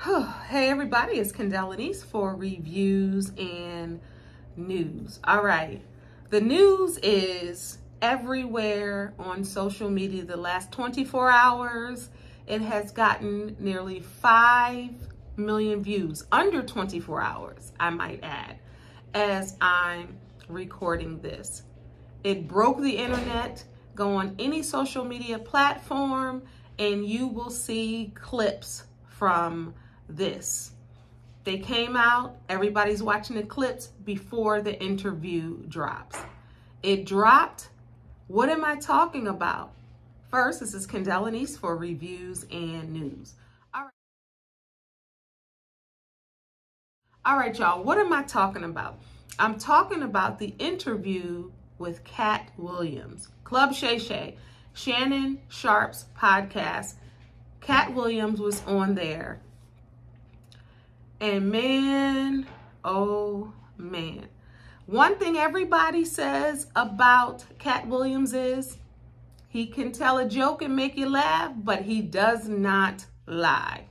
Hey everybody, it's Kendéll Lenice for reviews and news. All right, the news is everywhere on social media the last 24 hours. It has gotten nearly 5 million views, under 24 hours, I might add, as I'm recording this. It broke the internet. Go on any social media platform and you will see clips from this. They came out, everybody's watching the clips before the interview drops. It dropped. What am I talking about? First, this is Kendéll Lenice for reviews and news. All right, y'all, what am I talking about? I'm talking about the interview with Katt Williams, Club Shay Shay, Shannon Sharpe's podcast. Katt Williams was on there. And man, oh man. One thing everybody says about Katt Williams is he can tell a joke and make you laugh, but he does not lie.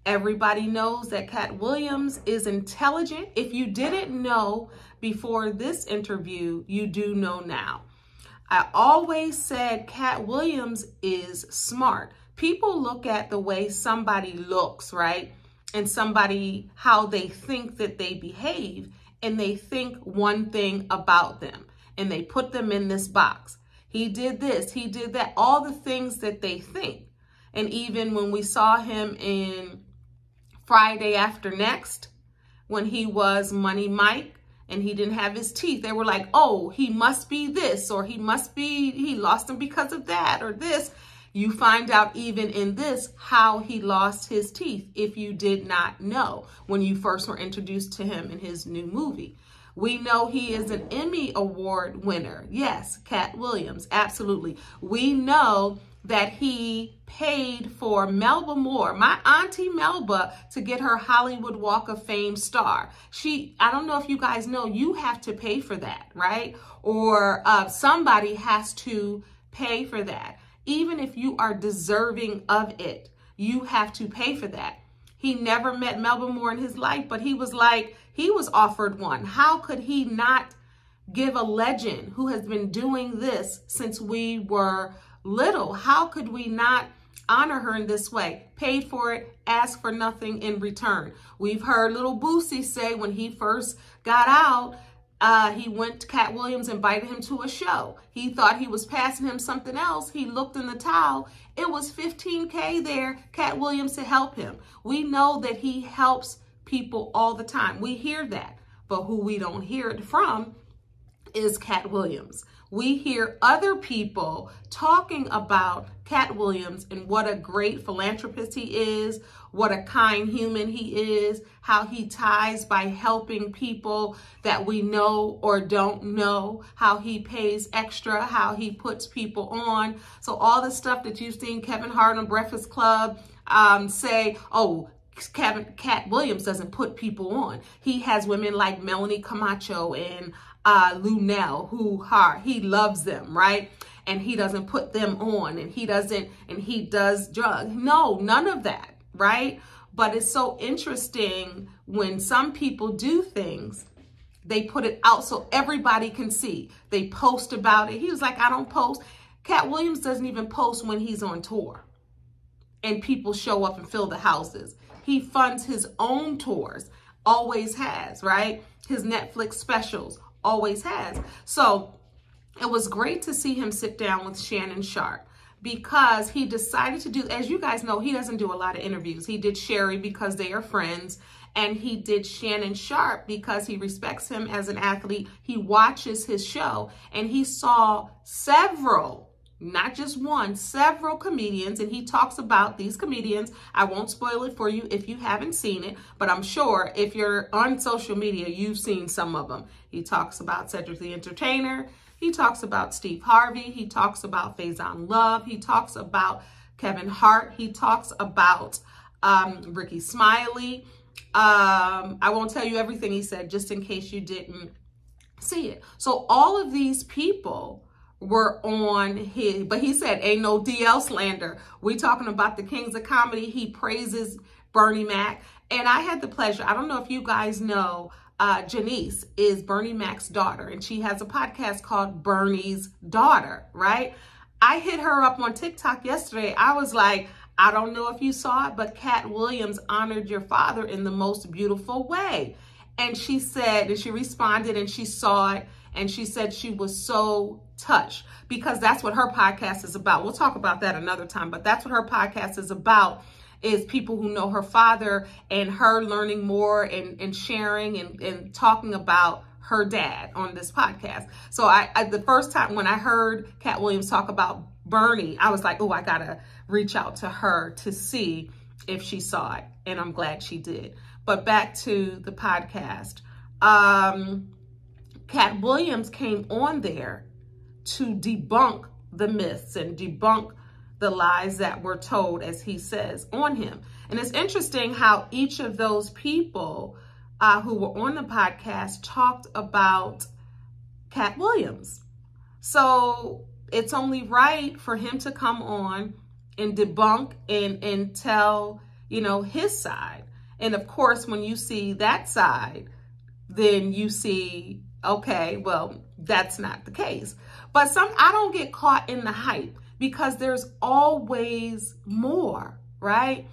Everybody knows that Katt Williams is intelligent. If you didn't know before this interview, you do know now. I always said Katt Williams is smart. People look at the way somebody looks, right? And somebody, how they think that they behave, and they think one thing about them, and they put them in this box. He did this, he did that, all the things that they think. And even when we saw him in Friday After Next, when he was Money Mike and he didn't have his teeth, they were like, oh, he must be this, or he lost them because of that, or this. You find out even in this how he lost his teeth, if you did not know when you first were introduced to him in his new movie. We know he is an Emmy Award winner. Yes, Katt Williams, absolutely. We know that he paid for Melba Moore, my auntie Melba, to get her Hollywood Walk of Fame star. I don't know if you guys know, you have to pay for that, right? Or somebody has to pay for that. Even if you are deserving of it, you have to pay for that. He never met Melba Moore in his life, but he was offered one. How could he not give a legend who has been doing this since we were little? How could we not honor her in this way? Paid for it, ask for nothing in return. We've heard little Boosie say when he first got out, Katt Williams invited him to a show. He thought he was passing him something else. He looked in the towel. It was $15K there, Katt Williams, to help him. We know that he helps people all the time. We hear that, but who we don't hear it from is Katt Williams. We hear other people talking about Katt Williams and what a great philanthropist he is, what a kind human he is, how he ties by helping people that we know or don't know, how he pays extra, how he puts people on. So all the stuff that you've seen Kevin Hart on Breakfast Club say, oh, Katt Williams doesn't put people on. He has women like Melanie Camacho and Lunel, he loves them, right? And he doesn't put them on, and he does drugs. No, none of that, right? But it's so interesting when some people do things, they put it out so everybody can see. They post about it. He was like, I don't post. Katt Williams doesn't even post when he's on tour and people show up and fill the houses. He funds his own tours, always has, right? His Netflix specials, always has. So it was great to see him sit down with Shannon Sharpe, because he decided to do, as you guys know, he doesn't do a lot of interviews. He did Sherry because they are friends, and he did Shannon Sharpe because he respects him as an athlete. He watches his show, and he saw several, not just one, several comedians, and he talks about these comedians. I won't spoil it for you if you haven't seen it, but I'm sure if you're on social media, you've seen some of them. He talks about Cedric the Entertainer. He talks about Steve Harvey. He talks about Faison Love. He talks about Kevin Hart. He talks about Ricky Smiley. I won't tell you everything he said just in case you didn't see it. So all of these people were on his, but he said, ain't no DL slander. We talking about the kings of comedy. He praises Bernie Mac. And I had the pleasure, I don't know if you guys know, Janice is Bernie Mac's daughter, and she has a podcast called Bernie's Daughter, right? I hit her up on TikTok yesterday. I was like, I don't know if you saw it, but Katt Williams honored your father in the most beautiful way. And she said, and she responded and she saw it, and she said she was so touched, because that's what her podcast is about. We'll talk about that another time, but that's what her podcast is about, is people who know her father and her learning more and sharing and talking about her dad on this podcast. So I the first time when I heard Katt Williams talk about Bernie, I was like, oh, I gotta reach out to her to see if she saw it. And I'm glad she did. But back to the podcast. Katt Williams came on there to debunk the myths and debunk the lies that were told, as he says, on him. And it's interesting how each of those people who were on the podcast talked about Katt Williams. So it's only right for him to come on and debunk and tell, you know, his side. And of course, when you see that side, then you see, okay, well, that's not the case. But I don't get caught in the hype, because there's always more, right?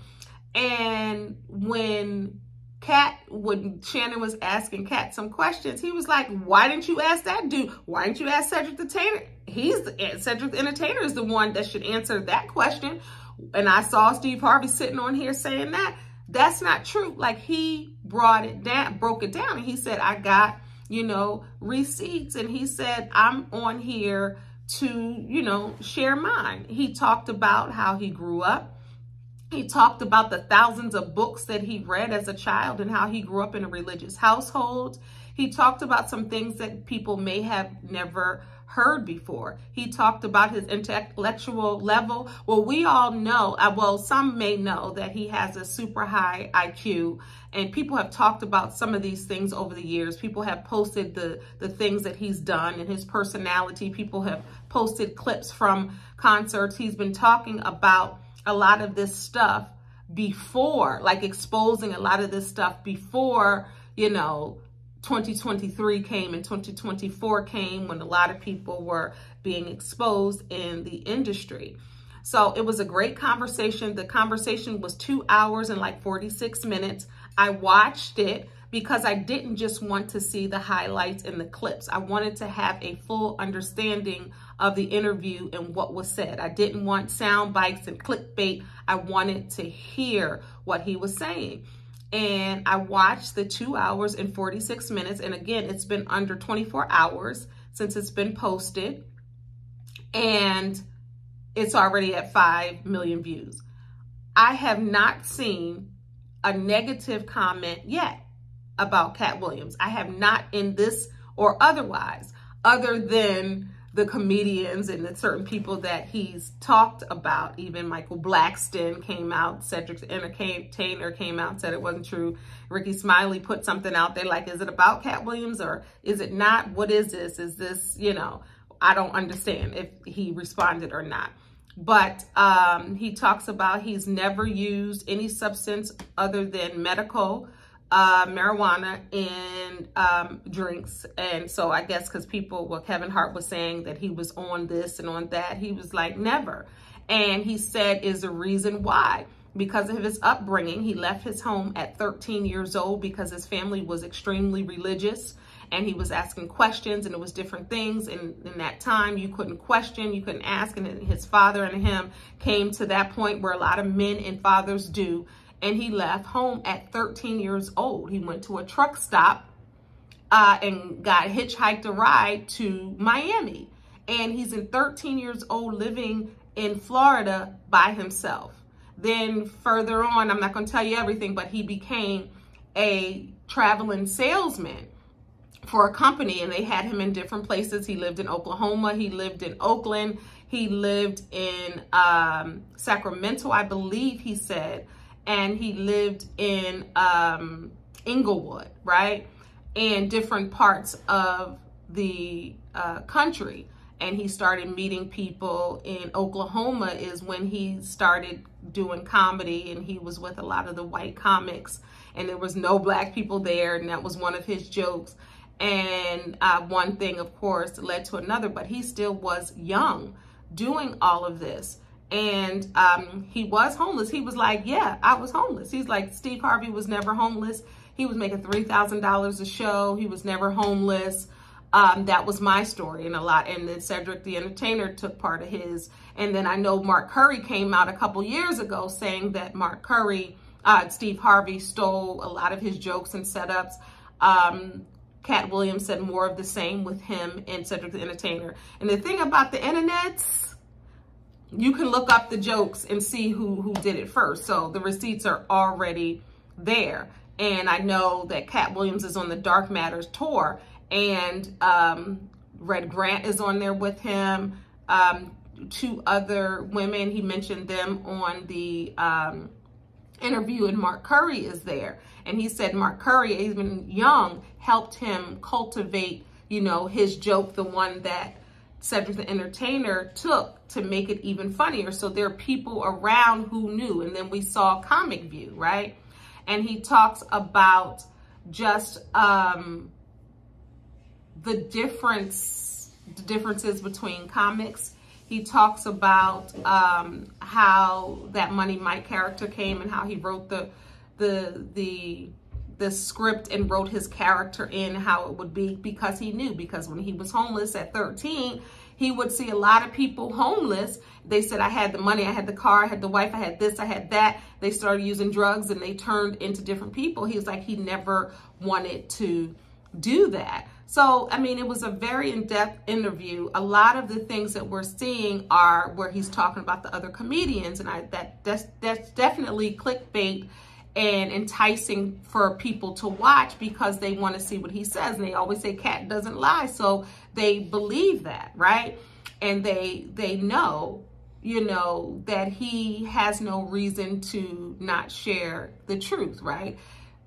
And when Shannon was asking Katt some questions, he was like, why didn't you ask that dude? Why didn't you ask Cedric the Entertainer? Cedric the Entertainer is the one that should answer that question. And I saw Steve Harvey sitting on here saying that. That's not true. Like, he broke it down, and he said, I got, you know, receipts. And he said, I'm on here to, you know, share mine. He talked about how he grew up. He talked about the thousands of books that he read as a child and how he grew up in a religious household. He talked about some things that people may have never heard before. He talked about his intellectual level. Well, we all know, well, some may know that he has a super high IQ, and people have talked about some of these things over the years. People have posted the things that he's done and his personality. People have posted clips from concerts. He's been talking about a lot of this stuff before, like exposing a lot of this stuff before, you know, 2023 came and 2024 came, when a lot of people were being exposed in the industry. So it was a great conversation. The conversation was 2 hours and like 46 minutes. I watched it because I didn't just want to see the highlights and the clips. I wanted to have a full understanding of the interview and what was said. I didn't want sound bites and clickbait. I wanted to hear what he was saying. And I watched the 2 hours and 46 minutes. And again, it's been under 24 hours since it's been posted. And it's already at 5 million views. I have not seen a negative comment yet about Katt Williams. I have not, in this or otherwise, other than the comedians and the certain people that he's talked about. Even Michael Blackston came out, Cedric the Entertainer came out, said it wasn't true. Ricky Smiley put something out there like, is it about Katt Williams or is it not? What is this? Is this, you know, I don't understand if he responded or not. But he talks about he's never used any substance other than medical marijuana and drinks. And so I guess because people, well, Kevin Hart was saying that he was on this and on that, he was like, never. And he said is the reason why. Because of his upbringing, he left his home at 13 years old because his family was extremely religious. And he was asking questions, and it was different things. And in that time, you couldn't question, you couldn't ask. And his father and him came to that point where a lot of men and fathers do. And he left home at 13 years old. He went to a truck stop and got hitchhiked a ride to Miami. And he's 13 years old living in Florida by himself. Then further on, I'm not going to tell you everything, but he became a traveling salesman for a company, and they had him in different places. He lived in Oklahoma, he lived in Oakland, he lived in Sacramento, I believe he said, and he lived in Inglewood, right? And different parts of the country. and he started meeting people in Oklahoma is when he started doing comedy, and he was with a lot of the white comics, and there was no black people there, and that was one of his jokes. And one thing, of course, led to another, but he still was young doing all of this. And he was homeless. He was like, yeah, I was homeless. He's like, Steve Harvey was never homeless. He was making $3,000 a show. He was never homeless. That was my story, and then Cedric the Entertainer took part of his. And then I know Mark Curry came out a couple years ago saying that Steve Harvey stole a lot of his jokes and setups. Katt Williams said more of the same with him and Cedric the Entertainer. And the thing about the internet, you can look up the jokes and see who did it first. So the receipts are already there. And I know that Katt Williams is on the Dark Matters tour, and Red Grant is on there with him. 2 other women, he mentioned them on the interview, and Mark Curry is there. And he said Mark Curry, even young, helped him cultivate, his joke, the one that Cedric the Entertainer took to make it even funnier. So there are people around who knew. And then we saw Comic View, right? And he talks about just the differences between comics. He talks about how that Money Mike character came, and how he wrote the script and wrote his character in, how it would be, because he knew. Because when he was homeless at 13, he would see a lot of people homeless. They said, I had the money, I had the car, I had the wife, I had this, I had that. They started using drugs and they turned into different people. He was like, he never wanted to do that. So, I mean, it was a very in-depth interview. A lot of the things that we're seeing are where he's talking about the other comedians, and that's definitely clickbait and enticing for people to watch, because they want to see what he says. And they always say Katt doesn't lie, so they believe that, right? And they know, that he has no reason to not share the truth, right?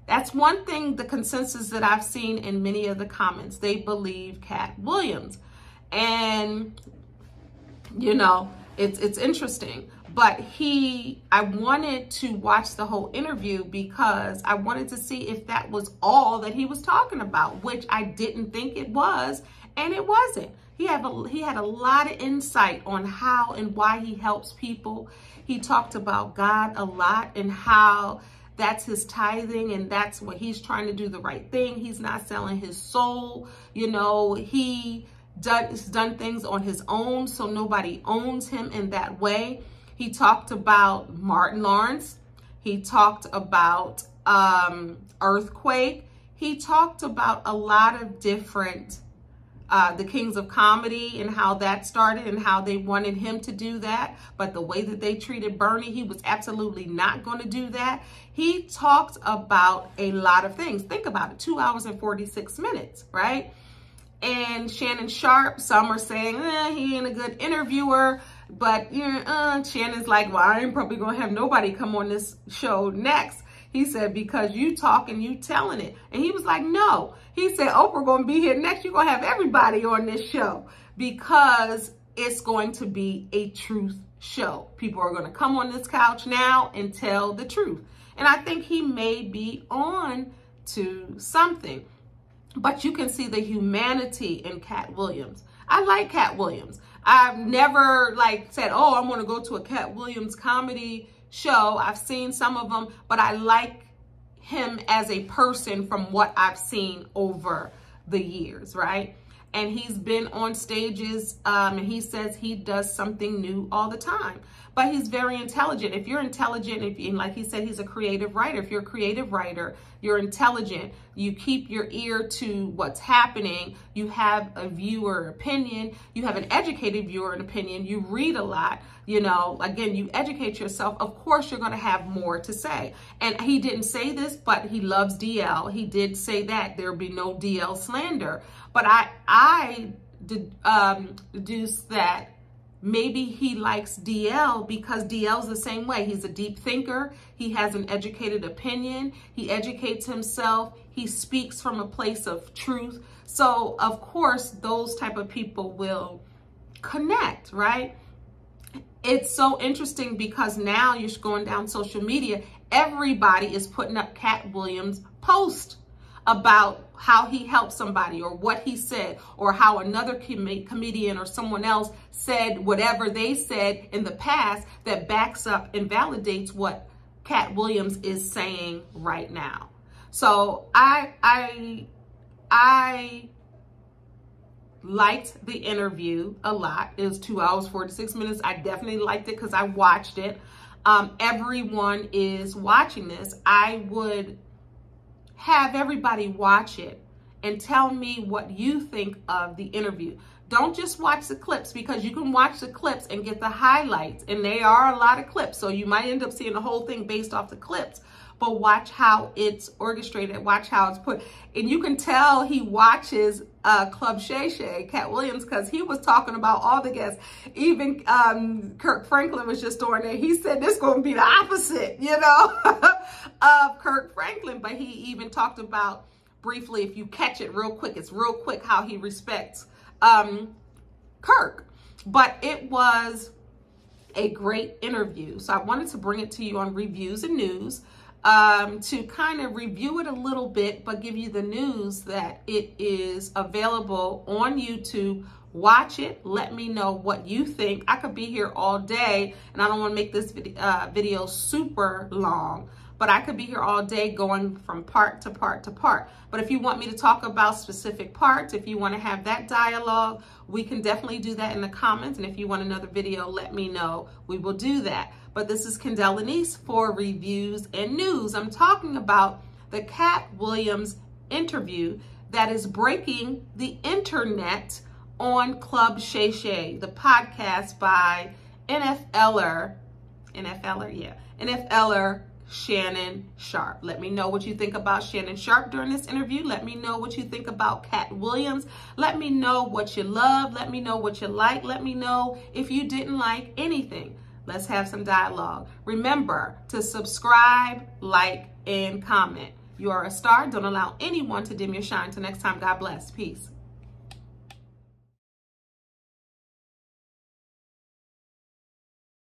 That's one thing, the consensus that I've seen in many of the comments. They believe Katt Williams. And, it's interesting. But I wanted to watch the whole interview because I wanted to see if that was all that he was talking about, which I didn't think it was, and it wasn't. He had a lot of insight on how and why he helps people. He talked about God a lot and how that's his tithing, and that's what he's trying to do, the right thing. He's not selling his soul. He's done things on his own, so nobody owns him in that way. He talked about Martin Lawrence. He talked about Earthquake. He talked about a lot of different, the Kings of Comedy and how that started and how they wanted him to do that. But the way that they treated Bernie, he was absolutely not going to do that. He talked about a lot of things. Think about it, 2 hours and 46 minutes, right? And Shannon Sharpe, some are saying, he ain't a good interviewer. But Shannon's like, well, I ain't probably going to have nobody come on this show next. He said, because you talking, you telling it. And he was like, no. He said, Oprah going to be here next. You're going to have everybody on this show, because it's going to be a truth show. People are going to come on this couch now and tell the truth. And I think he may be on to something. But you can see the humanity in Katt Williams. I like Katt Williams. I've never said, oh, I'm going to go to a Katt Williams comedy show. I've seen some of them, but I like him as a person from what I've seen over the years, right? And he's been on stages, and he says he does something new all the time. But he's very intelligent. If you're intelligent, and like he said, he's a creative writer. If you're a creative writer, you're intelligent. You keep your ear to what's happening. You have a viewer opinion. You have an educated viewer and opinion. You read a lot. Again, you educate yourself. Of course, you're going to have more to say. And he didn't say this, but he loves DL. He did say that there'll be no DL slander. But I deduce that maybe he likes DL because DL's the same way. He's a deep thinker. He has an educated opinion. He educates himself. He speaks from a place of truth. So, of course, those type of people will connect, right? It's so interesting because now you're going down social media, everybody is putting up Katt Williams' post about how he helped somebody or what he said, or how another comedian or someone else said whatever they said in the past that backs up and validates what Katt Williams is saying right now. So I liked the interview a lot. It was 2 hours, 46 minutes. I definitely liked it because I watched it. Everyone is watching this. I would have everybody watch it and tell me what you think of the interview. Don't just watch the clips, because you can watch the clips and get the highlights, and they are a lot of clips, so you might end up seeing the whole thing based off the clips. But watch how it's orchestrated, watch how it's put. And you can tell he watches Club Shay Shay, Katt Williams, because he was talking about all the guests. Even Kirk Franklin was just on there. He said this is going to be the opposite, you know, of Kirk Franklin. But he even talked about, briefly, if you catch it real quick, it's real quick how he respects Kirk. But it was a great interview. So I wanted to bring it to you on Reviews and News, to kind of review it a little bit, but give you the news that it is available on YouTube. Watch it. Let me know what you think. I could be here all day, and I don't want to make this video super long, but I could be here all day going from part to part to part. But if you want me to talk about specific parts, if you want to have that dialogue, we can definitely do that in the comments. And if you want another video, let me know. We will do that. But this is Kendéll Lenice for Reviews and News. I'm talking about the Katt Williams interview that is breaking the internet on Club Shay Shay, the podcast by NFLer Shannon Sharpe. Let me know what you think about Shannon Sharpe during this interview. Let me know what you think about Katt Williams. Let me know what you love. Let me know what you like. Let me know if you didn't like anything. Let's have some dialogue. Remember to subscribe, like, and comment. You are a star. Don't allow anyone to dim your shine. Till next time, God bless. Peace.